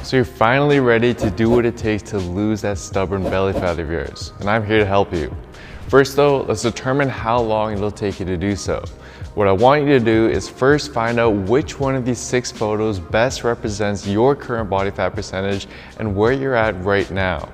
So you're finally ready to do what it takes to lose that stubborn belly fat of yours, and I'm here to help you. First though, let's determine how long it'll take you to do so. What I want you to do is first find out which one of these 6 photos best represents your current body fat percentage and where you're at right now.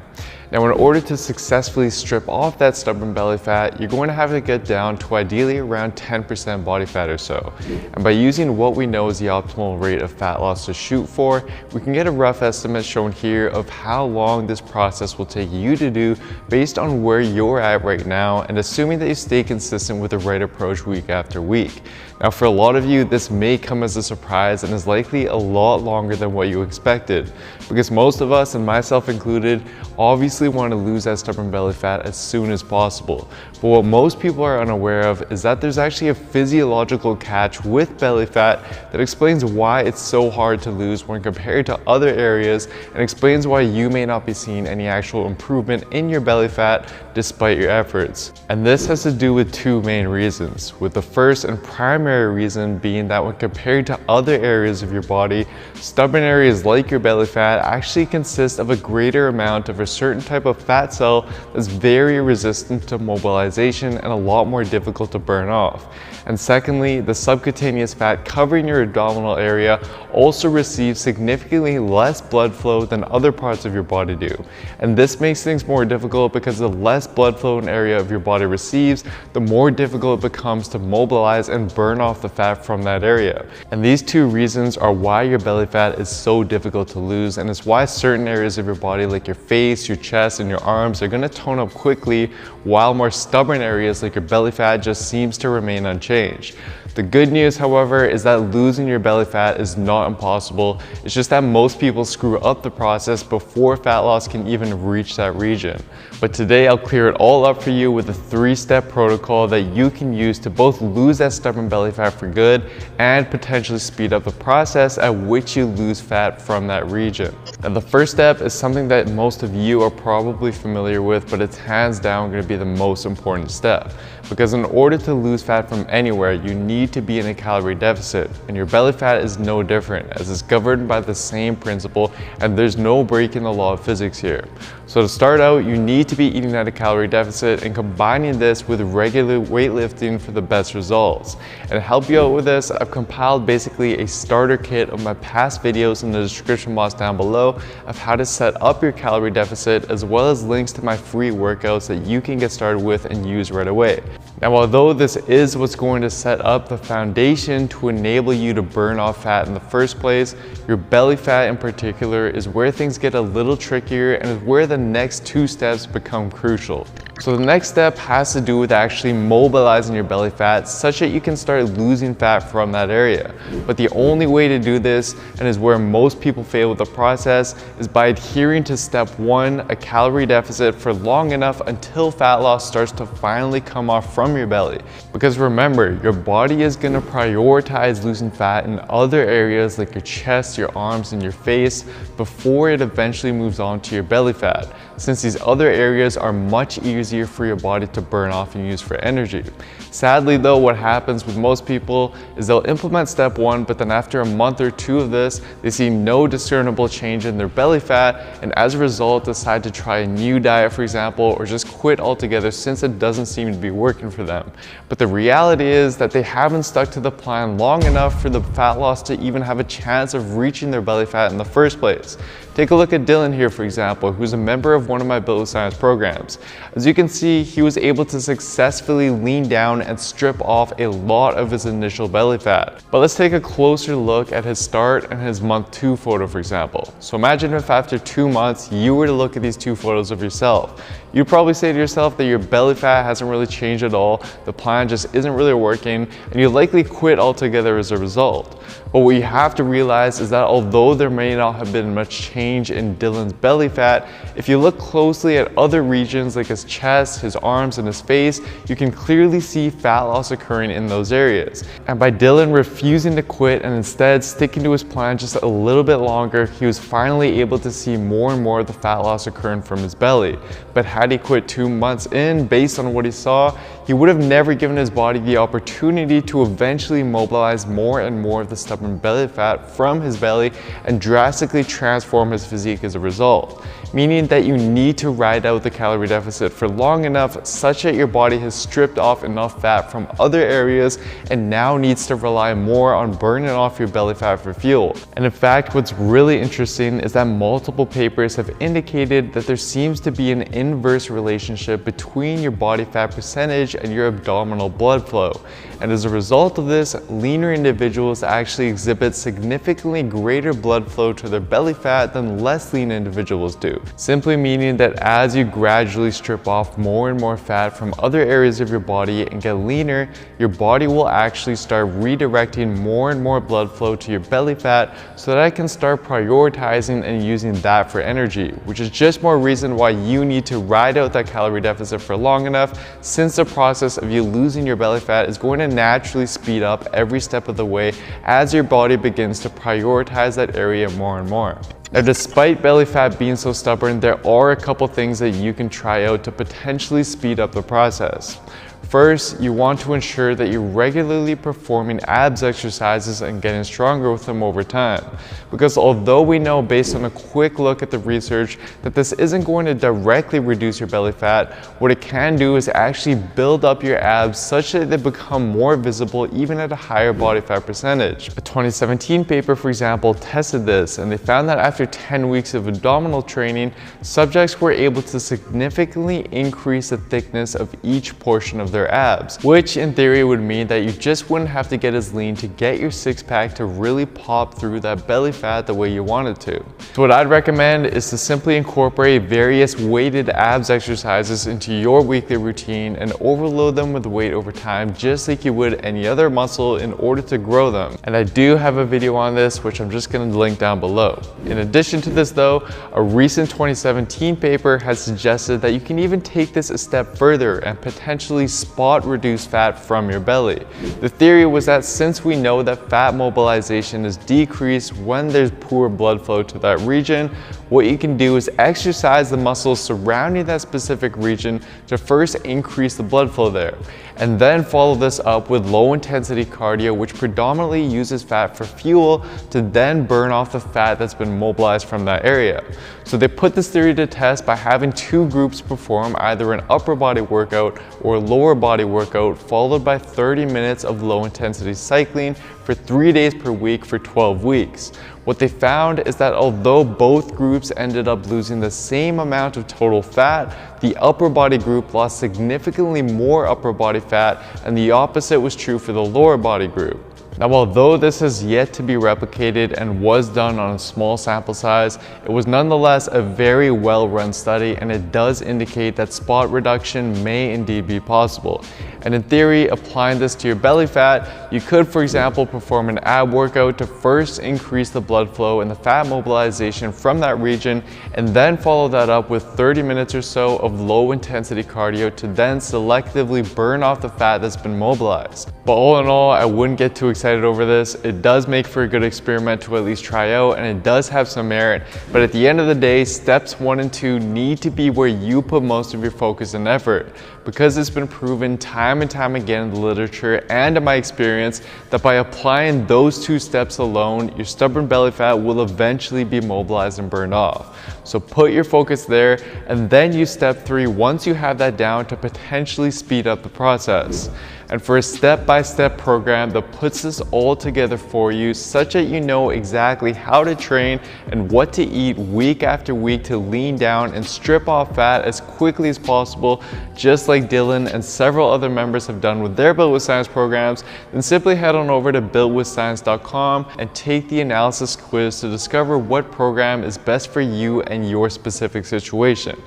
Now, in order to successfully strip off that stubborn belly fat, you're going to have to get down to ideally around 10% body fat or so. And by using what we know is the optimal rate of fat loss to shoot for, we can get a rough estimate shown here of how long this process will take you to do based on where you're at right now, and assuming that you stay consistent with the right approach week after week. Now, for a lot of you, this may come as a surprise and is likely a lot longer than what you expected, because most of us, and myself included, obviously want to lose that stubborn belly fat as soon as possible. But what most people are unaware of is that there's actually a physiological catch with belly fat that explains why it's so hard to lose when compared to other areas, and explains why you may not be seeing any actual improvement in your belly fat despite your efforts. And this has to do with 2 main reasons, with the first and primary reason being that when compared to other areas of your body, stubborn areas like your belly fat actually consist of a greater amount of a certain type of fat cell that's very resistant to mobilization and a lot more difficult to burn off. And secondly, the subcutaneous fat covering your abdominal area also receives significantly less blood flow than other parts of your body do. And this makes things more difficult because the less blood flow an area of your body receives, the more difficult it becomes to mobilize and burn off the fat from that area. And these 2 reasons are why your belly fat is so difficult to lose, and it's why certain areas of your body like your face, your chest, and your arms are going to tone up quickly, while more stubborn areas like your belly fat just seems to remain unchanged. The good news, however, is that losing your belly fat is not impossible. It's just that most people screw up the process before fat loss can even reach that region. But today I'll clear it all up for you with a 3-step protocol that you can use to both lose that stubborn belly fat for good and potentially speed up the process at which you lose fat from that region. Now, the first step is something that most of you are probably familiar with, but it's hands down going to be the most important step. Because in order to lose fat from anywhere, you need to be in a calorie deficit, and your belly fat is no different, as it's governed by the same principle, and there's no break in the law of physics here. So to start out, you need to be eating at a calorie deficit and combining this with regular weightlifting for the best results. And to help you out with this, I've compiled basically a starter kit of my past videos in the description box down below of how to set up your calorie deficit, as well as links to my free workouts that you can get started with and use right away. Now, although this is what's going to set up the foundation to enable you to burn off fat in the first place, your belly fat in particular is where things get a little trickier and is where the next 2 steps become crucial. So the next step has to do with actually mobilizing your belly fat such that you can start losing fat from that area. But the only way to do this, and is where most people fail with the process, is by adhering to step 1, a calorie deficit, for long enough until fat loss starts to finally come off from your belly. Because remember, your body is going to prioritize losing fat in other areas like your chest, your arms, and your face before it eventually moves on to your belly fat, since these other areas are much easier for your body to burn off and use for energy. Sadly though, what happens with most people is they'll implement step 1, but then after a month or 2 of this, they see no discernible change in their belly fat, and as a result decide to try a new diet, for example, or just quit altogether since it doesn't seem to be working for them. But the reality is that they haven't stuck to the plan long enough for the fat loss to even have a chance of reaching their belly fat in the first place. Take a look at Dylan here, for example, who's a member of one of my Built with Science programs. As you can see, he was able to successfully lean down and strip off a lot of his initial belly fat. But let's take a closer look at his start and his month 2 photo, for example. So imagine if after 2 months you were to look at these 2 photos of yourself. You'd probably say to yourself that your belly fat hasn't really changed at all, the plan just isn't really working, and you'd likely quit altogether as a result. But what you have to realize is that although there may not have been much change in Dylan's belly fat, if you look closely at other regions like his chest, his arms, and his face, you can clearly see fat loss occurring in those areas. And by Dylan refusing to quit and instead sticking to his plan just a little bit longer, he was finally able to see more and more of the fat loss occurring from his belly. But had he quit 2 months in, based on what he saw, he would have never given his body the opportunity to eventually mobilize more and more of the stubborn stubborn belly fat from his belly and drastically transform his physique as a result. Meaning that you need to ride out the calorie deficit for long enough such that your body has stripped off enough fat from other areas and now needs to rely more on burning off your belly fat for fuel. And in fact, what's really interesting is that multiple papers have indicated that there seems to be an inverse relationship between your body fat percentage and your abdominal blood flow. And as a result of this, leaner individuals actually exhibit significantly greater blood flow to their belly fat than less lean individuals do. Simply meaning that as you gradually strip off more and more fat from other areas of your body and get leaner, your body will actually start redirecting more and more blood flow to your belly fat so that it can start prioritizing and using that for energy, which is just more reason why you need to ride out that calorie deficit for long enough, since the process of you losing your belly fat is going to naturally speed up every step of the way as your body begins to prioritize that area more and more. Now, despite belly fat being so stubborn, there are a couple things that you can try out to potentially speed up the process. First, you want to ensure that you're regularly performing abs exercises and getting stronger with them over time. Because although we know based on a quick look at the research that this isn't going to directly reduce your belly fat, what it can do is actually build up your abs such that they become more visible even at a higher body fat percentage. A 2017 paper, for example, tested this, and they found that after 10 weeks of abdominal training, subjects were able to significantly increase the thickness of each portion of their abs, which in theory would mean that you just wouldn't have to get as lean to get your six-pack to really pop through that belly fat the way you want it to. So what I'd recommend is to simply incorporate various weighted abs exercises into your weekly routine and overload them with weight over time just like you would any other muscle in order to grow them. And I do have a video on this which I'm just going to link down below. In addition to this though, a recent 2017 paper has suggested that you can even take this a step further and potentially spot reduce fat from your belly. The theory was that since we know that fat mobilization is decreased when there's poor blood flow to that region, what you can do is exercise the muscles surrounding that specific region to first increase the blood flow there, and then follow this up with low intensity cardio, which predominantly uses fat for fuel to then burn off the fat that's been mobilized from that area. So they put this theory to test by having two groups perform either an upper body workout or a lower body workout, followed by 30 minutes of low intensity cycling for 3 days per week for 12 weeks. What they found is that although both groups ended up losing the same amount of total fat, the upper body group lost significantly more upper body fat, and the opposite was true for the lower body group. Now, although this has yet to be replicated and was done on a small sample size, it was nonetheless a very well-run study, and it does indicate that spot reduction may indeed be possible. And in theory, applying this to your belly fat, you could, for example, perform an ab workout to first increase the blood flow and the fat mobilization from that region, and then follow that up with 30 minutes or so of low intensity cardio to then selectively burn off the fat that's been mobilized. But all in all, I wouldn't get too excited over this. It does make for a good experiment to at least try out, and it does have some merit. But at the end of the day, steps 1 and 2 need to be where you put most of your focus and effort, because it's been proven time and time again in the literature and in my experience that by applying those 2 steps alone, your stubborn belly fat will eventually be mobilized and burned off. So put your focus there, and then use step 3 once you have that down to potentially speed up the process. And for a step-by-step program that puts this all together for you such that you know exactly how to train and what to eat week after week to lean down and strip off fat as quickly as possible, just like Dylan and several other members have done with their Built with Science programs, then simply head on over to builtwithscience.com and take the analysis quiz to discover what program is best for you and your specific situation.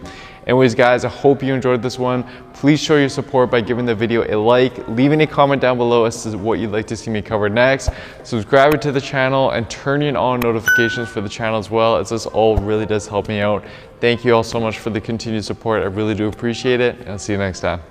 Anyways guys, I hope you enjoyed this one. Please show your support by giving the video a like, leaving a comment down below as to what you'd like to see me cover next, subscribing to the channel, and turning on notifications for the channel as well, as this all really does help me out. Thank you all so much for the continued support. I really do appreciate it, and I'll see you next time.